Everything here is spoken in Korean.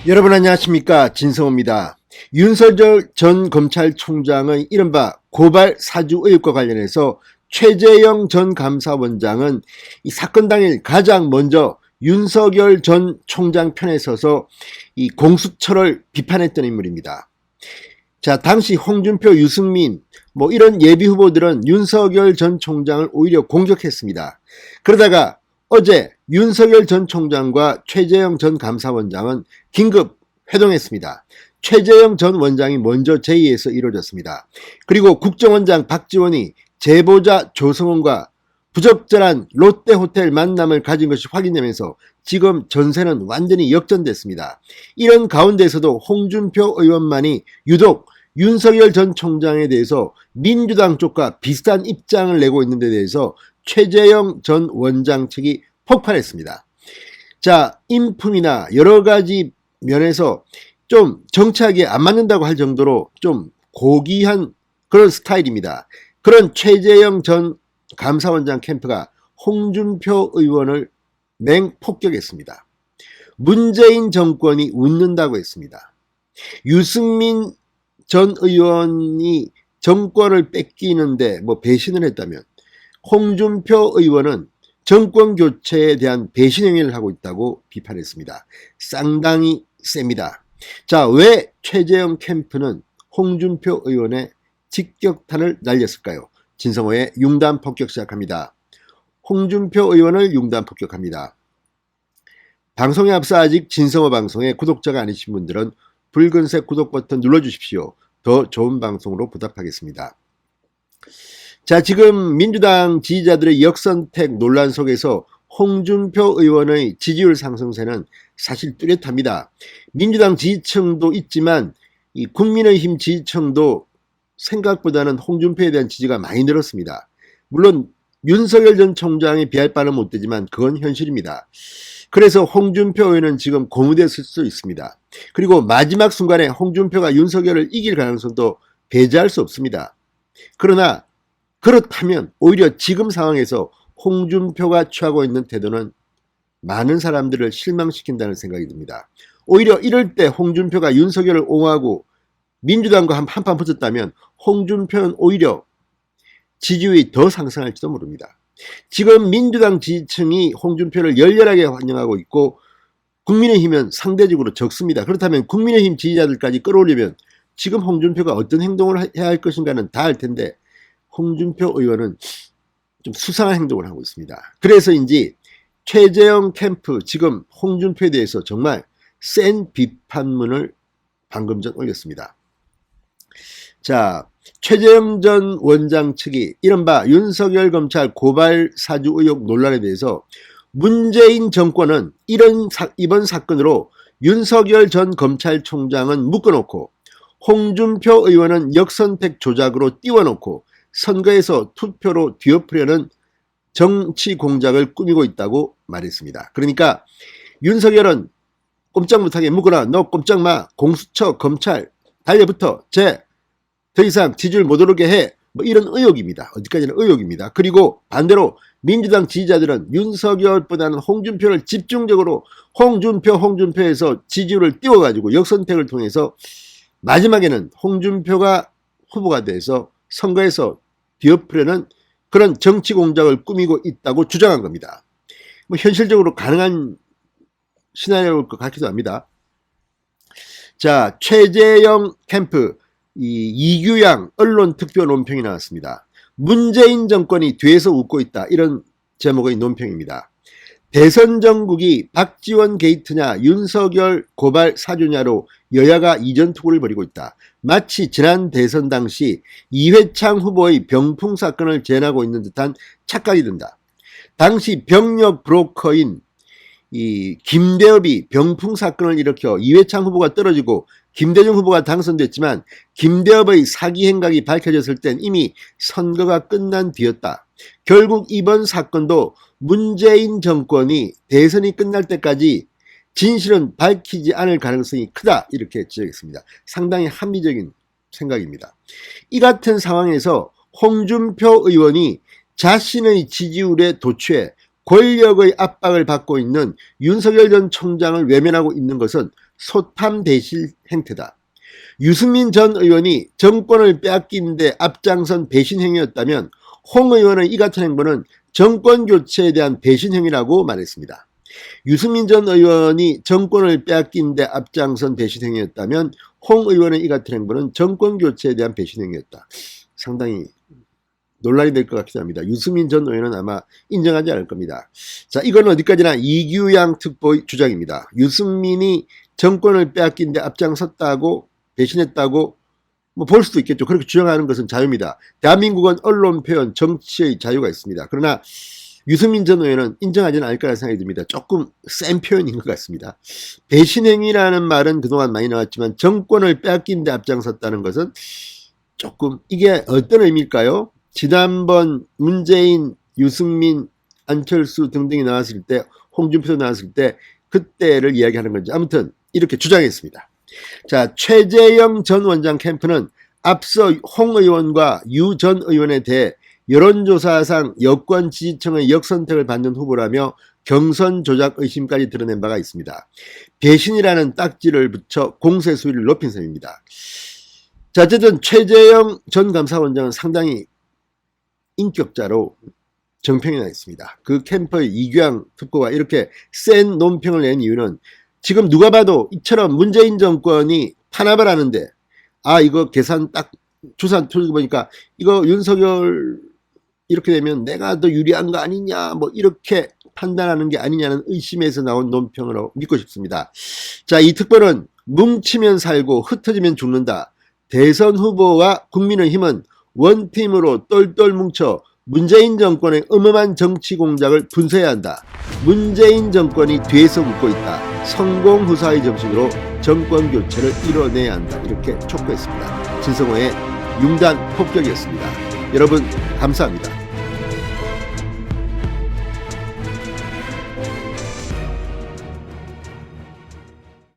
여러분 안녕하십니까, 진성호입니다. 윤석열 전 검찰총장의 이른바 고발 사주 의혹과 관련해서 최재형 전 감사원장은 이 사건 당일 가장 먼저 윤석열 전 총장 편에 서서 이 공수처를 비판했던 인물입니다. 자, 당시 홍준표, 유승민 이런 예비 후보들은 윤석열 전 총장을 오히려 공격했습니다. 그러다가 어제 윤석열 전 총장과 최재형 전 감사원장은 긴급 회동했습니다. 최재형 전 원장이 먼저 제의해서 이루어졌습니다. 그리고 국정원장 박지원이 제보자 조성원과 부적절한 롯데호텔 만남을 가진 것이 확인되면서 지금 전세는 완전히 역전됐습니다. 이런 가운데서도 홍준표 의원만이 유독 윤석열 전 총장에 대해서 민주당 쪽과 비슷한 입장을 내고 있는 데 대해서 최재형 전 원장 측이 폭발했습니다. 자, 인품이나 여러 가지 면에서 좀 정치하게 안 맞는다고 할 정도로 좀 고귀한 그런 스타일입니다. 그런 최재형 전 감사원장 캠프가 홍준표 의원을 맹폭격했습니다. 문재인 정권이 웃는다고 했습니다. 유승민 전 의원이 정권을 뺏기는데 배신을 했다면 홍준표 의원은 정권 교체에 대한 배신 행위를 하고 있다고 비판했습니다. 상당히 셉니다. 자, 왜 최재형 캠프는 홍준표 의원의 직격탄을 날렸을까요? 진성호의 융단 폭격 시작합니다. 홍준표 의원을 융단 폭격합니다. 방송에 앞서 아직 진성호 방송에 구독자가 아니신 분들은 붉은색 구독 버튼 눌러주십시오. 더 좋은 방송으로 보답하겠습니다. 자, 지금 민주당 지지자들의 역선택 논란 속에서 홍준표 의원의 지지율 상승세는 사실 뚜렷합니다. 민주당 지지층도 있지만 이 국민의힘 지지층도 생각보다는 홍준표에 대한 지지가 많이 늘었습니다. 물론 윤석열 전 총장에 비할 바는 못 되지만 그건 현실입니다. 그래서 홍준표 의원은 지금 고무되어 쓸 수 있습니다. 그리고 마지막 순간에 홍준표가 윤석열을 이길 가능성도 배제할 수 없습니다. 그러나 그렇다면 오히려 지금 상황에서 홍준표가 취하고 있는 태도는 많은 사람들을 실망시킨다는 생각이 듭니다. 오히려 이럴 때 홍준표가 윤석열을 옹호하고 민주당과 한판 붙었다면 홍준표는 오히려 지지율이 더 상승할지도 모릅니다. 지금 민주당 지지층이 홍준표를 열렬하게 환영하고 있고 국민의힘은 상대적으로 적습니다. 그렇다면 국민의힘 지지자들까지 끌어올리면 지금 홍준표가 어떤 행동을 해야 할 것인가는 다 알 텐데 홍준표 의원은 좀 수상한 행동을 하고 있습니다. 그래서인지 최재형 캠프 지금 홍준표에 대해서 정말 센 비판문을 방금 전 올렸습니다. 자, 최재형 전 원장 측이 이른바 윤석열 검찰 고발 사주 의혹 논란에 대해서 문재인 정권은 이번 사건으로 윤석열 전 검찰총장은 묶어놓고 홍준표 의원은 역선택 조작으로 띄워놓고 선거에서 투표로 뒤엎으려는 정치 공작을 꾸미고 있다고 말했습니다. 그러니까 윤석열은 꼼짝 못하게 묶어라, 너 꼼짝 마, 공수처, 검찰 달려붙어, 더 이상 지지율 못 오르게 해, 이런 의혹입니다. 어디까지나 의혹입니다. 그리고 반대로 민주당 지지자들은 윤석열보다는 홍준표를 집중적으로 홍준표에서 지지율을 띄워가지고 역선택을 통해서 마지막에는 홍준표가 후보가 돼서 선거에서 뒤엎으려는 그런 정치 공작을 꾸미고 있다고 주장한 겁니다. 현실적으로 가능한 시나리오일 것 같기도 합니다. 자, 최재형 캠프 이규양 언론특보 논평이 나왔습니다. 문재인 정권이 뒤에서 웃고 있다, 이런 제목의 논평입니다. 대선 정국이 박지원 게이트냐 윤석열 고발 사주냐로 여야가 이전투구를 벌이고 있다. 마치 지난 대선 당시 이회창 후보의 병풍 사건을 재현하고 있는 듯한 착각이 든다. 당시 병력 브로커인 김대엽이 병풍 사건을 일으켜 이회창 후보가 떨어지고 김대중 후보가 당선됐지만 김대엽의 사기 행각이 밝혀졌을 땐 이미 선거가 끝난 뒤였다. 결국 이번 사건도 문재인 정권이 대선이 끝날 때까지 진실은 밝히지 않을 가능성이 크다, 이렇게 지적했습니다. 상당히 합리적인 생각입니다. 이 같은 상황에서 홍준표 의원이 자신의 지지율에 도취해 권력의 압박을 받고 있는 윤석열 전 총장을 외면하고 있는 것은 소탐 대실 행태다. 유승민 전 의원이 정권을 빼앗긴 데 앞장선 배신 행위였다면 홍 의원의 이 같은 행보는 정권 교체에 대한 배신 행위라고 말했습니다. 유승민 전 의원이 정권을 빼앗긴 데 앞장선 배신 행위였다면 홍 의원의 이 같은 행보는 정권 교체에 대한 배신 행위였다. 상당히 논란이 될 것 같기도 합니다. 유승민 전 의원은 아마 인정하지 않을 겁니다. 자, 이건 어디까지나 이규양 특보의 주장입니다. 유승민이 정권을 빼앗긴 데 앞장섰다고 배신했다고 뭐 볼 수도 있겠죠. 그렇게 주장하는 것은 자유입니다. 대한민국은 언론 표현, 정치의 자유가 있습니다. 그러나 유승민 전 의원은 인정하지는 않을 거라 생각이 듭니다. 조금 센 표현인 것 같습니다. 배신행위라는 말은 그동안 많이 나왔지만 정권을 빼앗긴 데 앞장섰다는 것은 조금 이게 어떤 의미일까요? 지난번 문재인, 유승민, 안철수 등등이 나왔을 때, 홍준표 나왔을 때 그때를 이야기하는 건지 아무튼 이렇게 주장했습니다. 자, 최재형 전 원장 캠프는 앞서 홍 의원과 유 전 의원에 대해 여론조사상 여권 지지층의 역선택을 받는 후보라며 경선 조작 의심까지 드러낸 바가 있습니다. 배신이라는 딱지를 붙여 공세 수위를 높인 셈입니다. 자, 어쨌든 최재형 전 감사원장은 상당히 인격자로 정평이 나 있습니다. 그 캠프의 이규양 특보가 이렇게 센 논평을 낸 이유는 지금 누가 봐도 이처럼 문재인 정권이 탄압을 하는데 이거 계산 딱 주산 틀고 보니까 이거 윤석열 이렇게 되면 내가 더 유리한 거 아니냐 뭐 이렇게 판단하는 게 아니냐는 의심에서 나온 논평으로 믿고 싶습니다. 자, 이 특보는 뭉치면 살고 흩어지면 죽는다. 대선 후보와 국민의힘은 원팀으로 똘똘 뭉쳐 문재인 정권의 음험한 정치 공작을 분쇄해야 한다. 문재인 정권이 뒤에서 웃고 있다. 성공 후사의 정신으로 정권 교체를 이뤄내야 한다. 이렇게 촉구했습니다. 진성호의 융단 폭격이었습니다. 여러분 감사합니다.